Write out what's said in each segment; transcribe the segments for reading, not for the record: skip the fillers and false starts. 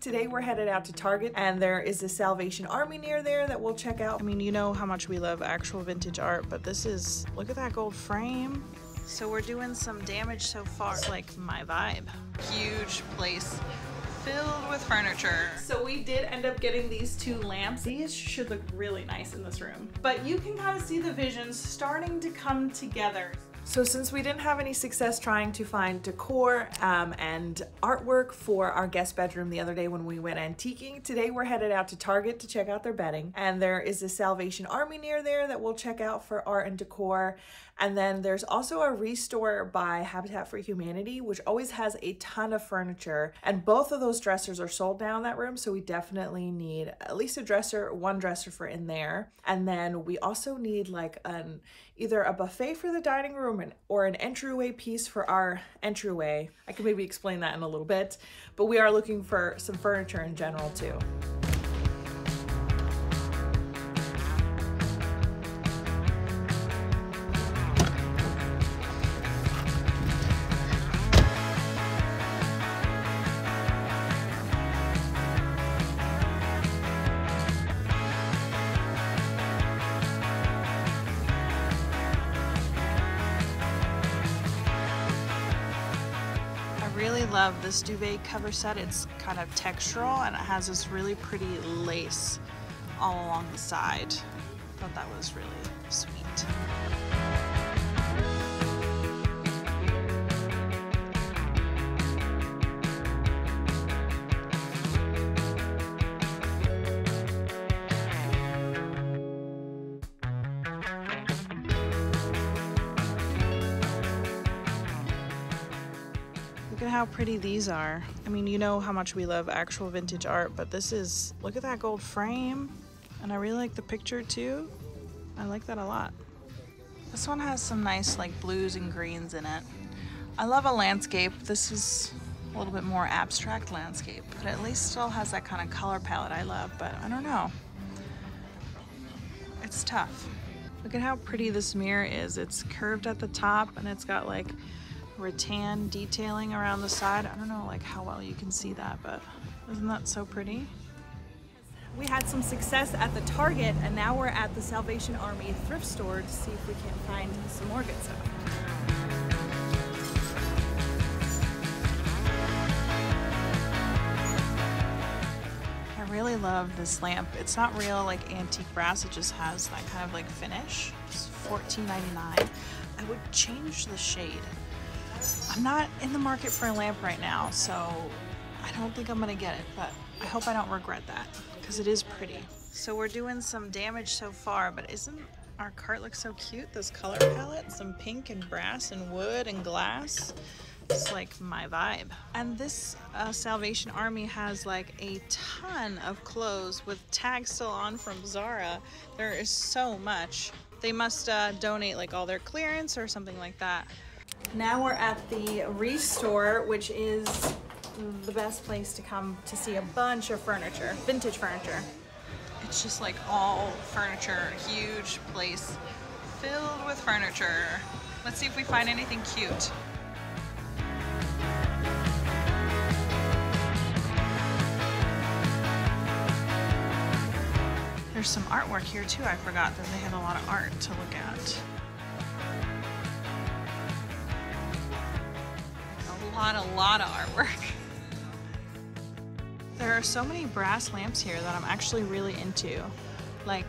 Today we're headed out to Target and there is a Salvation Army near there that we'll check out. I mean, you know how much we love actual vintage art, but this is, look at that gold frame. So we're doing some damage so far. It's like my vibe. Huge place filled with furniture. So we did end up getting these two lamps. These should look really nice in this room. But you can kind of see the visions starting to come together. So since we didn't have any success trying to find decor and artwork for our guest bedroom the other day when we went antiquing, today we're headed out to Target to check out their bedding. And there is a Salvation Army near there that we'll check out for art and decor. And then there's also a Restore by Habitat for Humanity, which always has a ton of furniture. And both of those dressers are sold now in that room, so we definitely need at least a dresser, one dresser for in there. And then we also need like either a buffet for the dining room or an entryway piece for our entryway. I can maybe explain that in a little bit, but we are looking for some furniture in general too. Love this duvet cover set. It's kind of textural and it has this really pretty lace all along the side. Thought that was really sweet. Look at how pretty these are. I mean, you know how much we love actual vintage art, but this is, look at that gold frame. And I really like the picture too. I like that a lot. This one has some nice like blues and greens in it. I love a landscape. This is a little bit more abstract landscape, but at least still has that kind of color palette I love, but I don't know. It's tough. Look at how pretty this mirror is. It's curved at the top and it's got like rattan detailing around the side. I don't know like how well you can see that, but isn't that so pretty? We had some success at the Target and now we're at the Salvation Army thrift store to see if we can find some more good stuff. I really love this lamp. It's not real like antique brass, it just has that kind of like finish. It's $14.99. I would change the shade. I'm not in the market for a lamp right now, so I don't think I'm gonna get it, but I hope I don't regret that because it is pretty. So we're doing some damage so far, but isn't our cart look so cute? This color palette, some pink and brass and wood and glass. It's like my vibe. And this Salvation Army has like a ton of clothes with tags still on from Zara. There is so much. They must donate like all their clearance or something like that. Now we're at the Restore, which is the best place to come to see a bunch of furniture, vintage furniture. It's just like all furniture, huge place filled with furniture. Let's see if we find anything cute. There's some artwork here too. I forgot that they had a lot of art to look at. A lot of artwork. There are so many brass lamps here that I'm actually really into. Like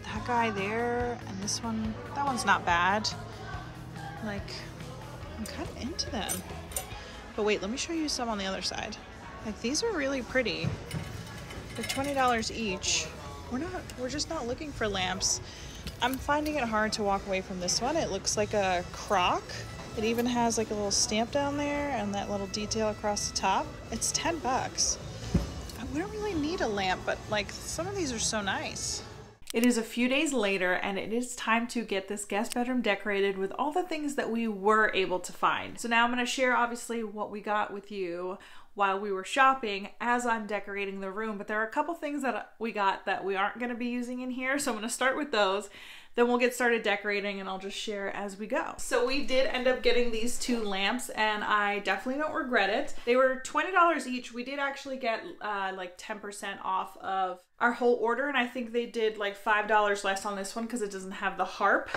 that guy there and this one, that one's not bad. Like, I'm kind of into them. But wait, let me show you some on the other side. Like these are really pretty. They're $20 each. We're just not looking for lamps. I'm finding it hard to walk away from this one. It looks like a crock. It even has like a little stamp down there and that little detail across the top. It's 10 bucks. We don't really need a lamp, but like some of these are so nice. It is a few days later and it is time to get this guest bedroom decorated with all the things that we were able to find. So now I'm going to share obviously what we got with you, while we were shopping as I'm decorating the room, but there are a couple things that we got that we aren't going to be using in here, so I'm going to start with those. Then we'll get started decorating and I'll just share as we go. So we did end up getting these two lamps and I definitely don't regret it. They were $20 each. We did actually get like 10% off of our whole order, and I think they did like $5 less on this one because it doesn't have the harp.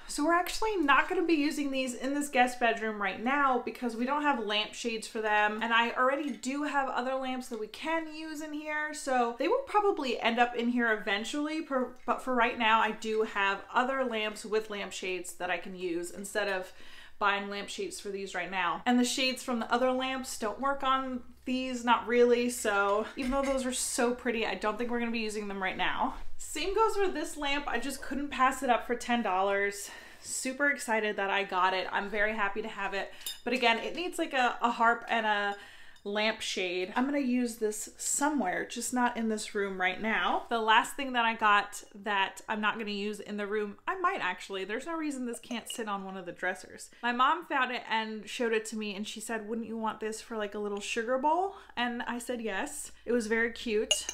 So we're actually not going to be using these in this guest bedroom right now because we don't have lampshades for them. And I already do have other lamps that we can use in here. So they will probably end up in here eventually. But for right now, I do have other lamps with lampshades that I can use instead of buying lampshades for these right now. And the shades from the other lamps don't work on these, not really. So even though those are so pretty, I don't think we're going to be using them right now. Same goes with this lamp. I just couldn't pass it up for $10. Super excited that I got it. I'm very happy to have it. But again, it needs like a harp and a lampshade. I'm gonna use this somewhere, just not in this room right now. The last thing that I got that I'm not gonna use in the room, I might actually, there's no reason this can't sit on one of the dressers. My mom found it and showed it to me and she said, wouldn't you want this for like a little sugar bowl? And I said yes. It was very cute.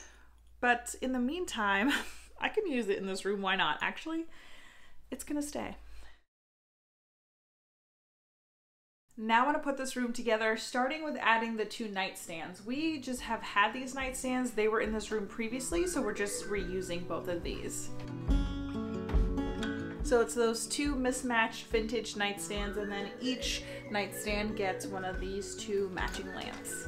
But in the meantime, I can use it in this room. Why not? Actually, it's gonna stay. Now I want to put this room together, starting with adding the two nightstands. We just have had these nightstands. They were in this room previously, so we're just reusing both of these. So it's those two mismatched vintage nightstands, and then each nightstand gets one of these two matching lamps.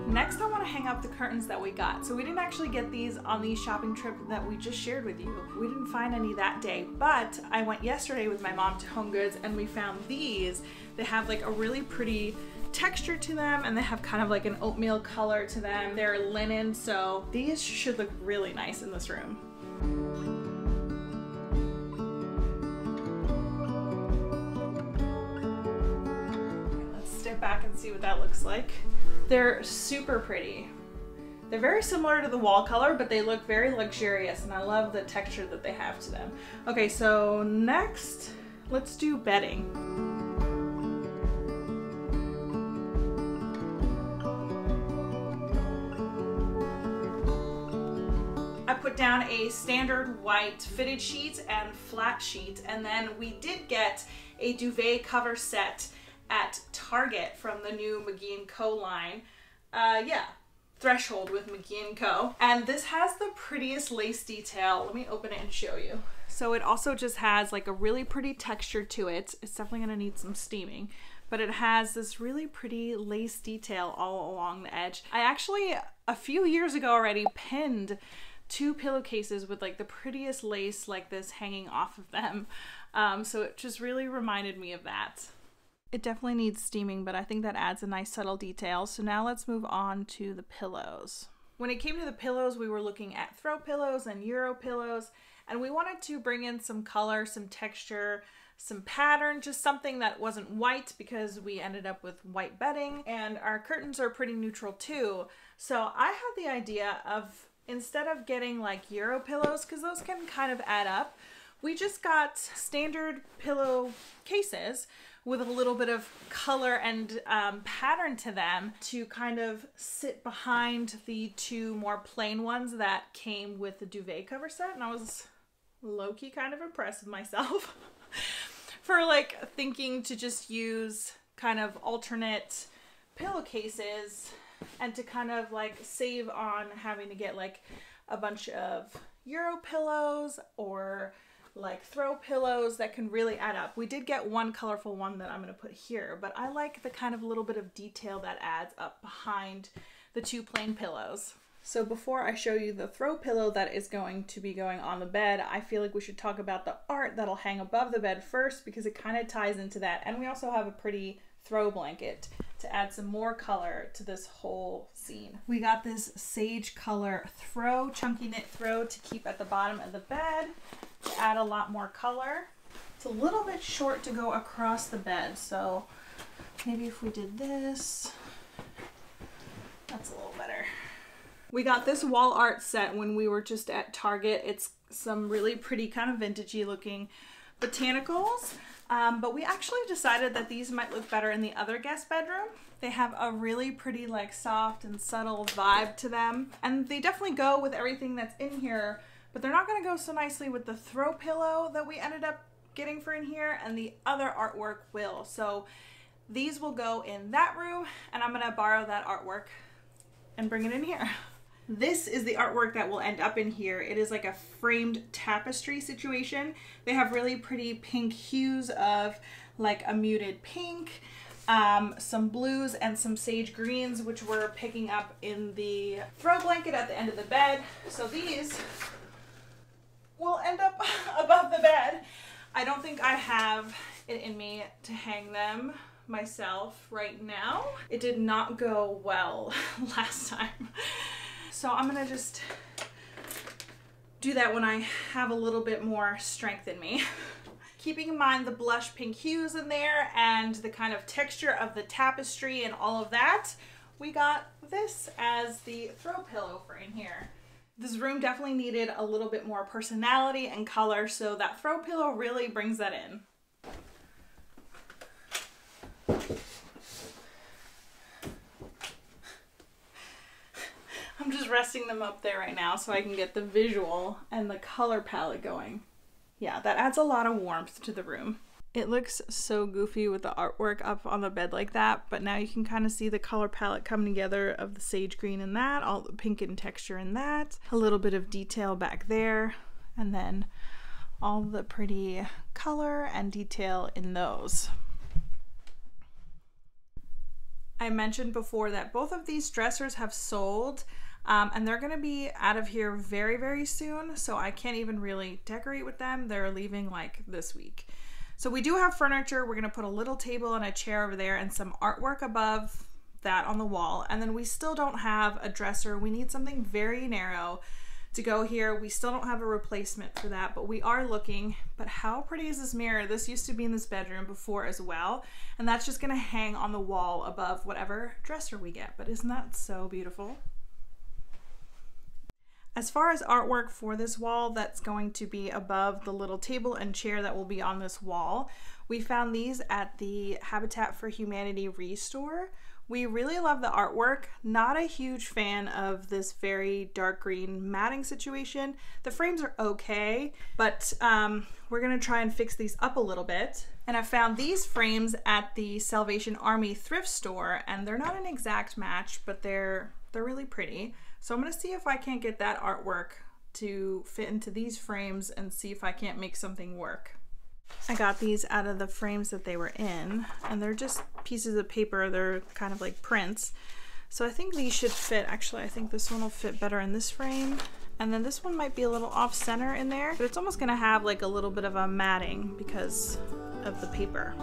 Next, I want to hang up the curtains that we got. So we didn't actually get these on the shopping trip that we just shared with you. We didn't find any that day, but I went yesterday with my mom to Home Goods and we found these. They have like a really pretty texture to them and they have kind of like an oatmeal color to them. They're linen, so these should look really nice in this room. Let's step back and see what that looks like. They're super pretty. They're very similar to the wall color, but they look very luxurious and I love the texture that they have to them. Okay, so next, let's do bedding. I put down a standard white fitted sheet and flat sheet, and then we did get a duvet cover set at Target from the new McGee & Co line. Threshold with McGee & Co. And this has the prettiest lace detail. Let me open it and show you. So it also just has like a really pretty texture to it. It's definitely gonna need some steaming, but it has this really pretty lace detail all along the edge. I actually, a few years ago already, pinned two pillowcases with like the prettiest lace like this hanging off of them. So it just really reminded me of that. It definitely needs steaming, but I think that adds a nice subtle detail. So now let's move on to the pillows. When it came to the pillows, we were looking at throw pillows and Euro pillows, and we wanted to bring in some color, some texture, some pattern, just something that wasn't white because we ended up with white bedding, and our curtains are pretty neutral too. So I had the idea of, instead of getting like Euro pillows, because those can kind of add up, we just got standard pillow cases with a little bit of color and pattern to them to kind of sit behind the two more plain ones that came with the duvet cover set. And I was low-key kind of impressed with myself for like thinking to just use kind of alternate pillowcases and to kind of like save on having to get like a bunch of Euro pillows or like throw pillows that can really add up. We did get one colorful one that I'm going to put here, but I like the kind of little bit of detail that adds up behind the two plain pillows. So before I show you the throw pillow that is going to be going on the bed, I feel like we should talk about the art that'll hang above the bed first because it kind of ties into that. And we also have a pretty throw blanket to add some more color to this whole scene. We got this sage color throw, chunky knit throw to keep at the bottom of the bed to add a lot more color. It's a little bit short to go across the bed, so maybe if we did this, that's a little better. We got this wall art set when we were just at Target. It's some really pretty kind of vintagey looking botanicals. But we actually decided that these might look better in the other guest bedroom. They have a really pretty, like, soft and subtle vibe to them. And they definitely go with everything that's in here, but they're not gonna go so nicely with the throw pillow that we ended up getting for in here, and the other artwork will. So these will go in that room, and I'm gonna borrow that artwork and bring it in here. This is the artwork that will end up in here. It is like a framed tapestry situation. They have really pretty pink hues of like a muted pink, some blues and some sage greens, which we're picking up in the throw blanket at the end of the bed. So these will end up above the bed. I don't think I have it in me to hang them myself right now. It did not go well last time. So I'm gonna just do that when I have a little bit more strength in me. Keeping in mind the blush pink hues in there and the kind of texture of the tapestry and all of that, we got this as the throw pillow for in here. This room definitely needed a little bit more personality and color, so that throw pillow really brings that in. I'm just resting them up there right now so I can get the visual and the color palette going. Yeah, that adds a lot of warmth to the room. It looks so goofy with the artwork up on the bed like that, but now you can kind of see the color palette coming together of the sage green in that, all the pink and texture in that, a little bit of detail back there, and then all the pretty color and detail in those. I mentioned before that both of these dressers have sold, and they're gonna be out of here very, very soon, so I can't even really decorate with them. They're leaving like this week. So we do have furniture. We're gonna put a little table and a chair over there and some artwork above that on the wall, and then we still don't have a dresser. We need something very narrow to go here. We still don't have a replacement for that, but we are looking. But how pretty is this mirror? This used to be in this bedroom before as well, and that's just gonna hang on the wall above whatever dresser we get. But isn't that so beautiful? As far as artwork for this wall that's going to be above the little table and chair that will be on this wall, we found these at the Habitat for Humanity Restore. We really love the artwork. Not a huge fan of this very dark green matting situation. The frames are okay, but we're gonna try and fix these up a little bit. And I found these frames at the Salvation Army thrift store, and they're not an exact match, but they're really pretty. So I'm gonna see if I can't get that artwork to fit into these frames and see if I can't make something work. I got these out of the frames that they were in, and they're just pieces of paper. They're kind of like prints. So I think these should fit. Actually, I think this one will fit better in this frame. And then this one might be a little off center in there, but it's almost gonna have like a little bit of a matting because of the paper.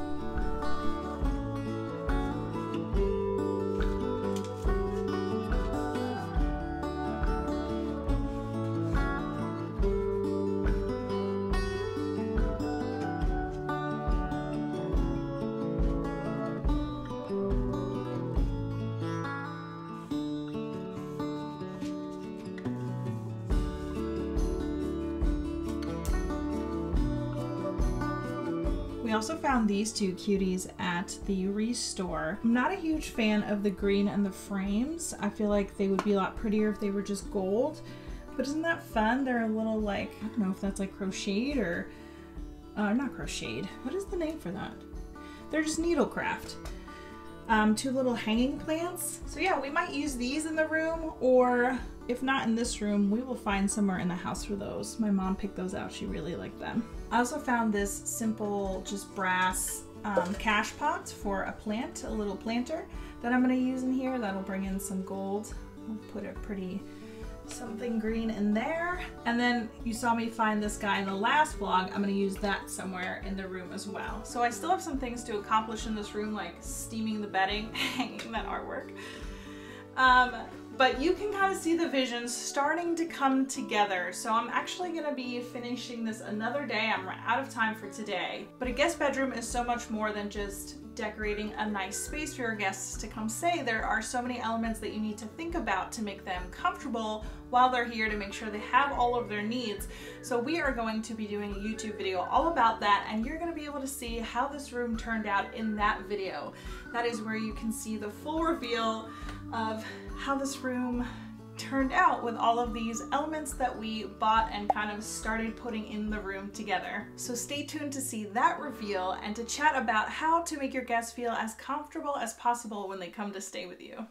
We also found these two cuties at the Restore. I'm not a huge fan of the green and the frames. I feel like they would be a lot prettier if they were just gold, but isn't that fun? They're a little like, I don't know if that's like crocheted or, not crocheted. What is the name for that? They're just needlecraft. Two little hanging plants. So yeah, we might use these in the room, or if not in this room, we will find somewhere in the house for those. My mom picked those out. She really liked them. I also found this simple, just brass cash pot for a plant, a little planter that I'm gonna use in here. That'll bring in some gold. I'll put a pretty something green in there. And then you saw me find this guy in the last vlog. I'm gonna use that somewhere in the room as well. So I still have some things to accomplish in this room, like steaming the bedding, hanging that artwork. But you can kind of see the visions starting to come together. So I'm actually gonna be finishing this another day. I'm out of time for today. But a guest bedroom is so much more than just decorating a nice space for your guests to come stay. There are so many elements that you need to think about to make them comfortable while they're here, to make sure they have all of their needs. So we are going to be doing a YouTube video all about that, and you're going to be able to see how this room turned out in that video. That is where you can see the full reveal of how this room turned out with all of these elements that we bought and kind of started putting in the room together. So stay tuned to see that reveal and to chat about how to make your guests feel as comfortable as possible when they come to stay with you.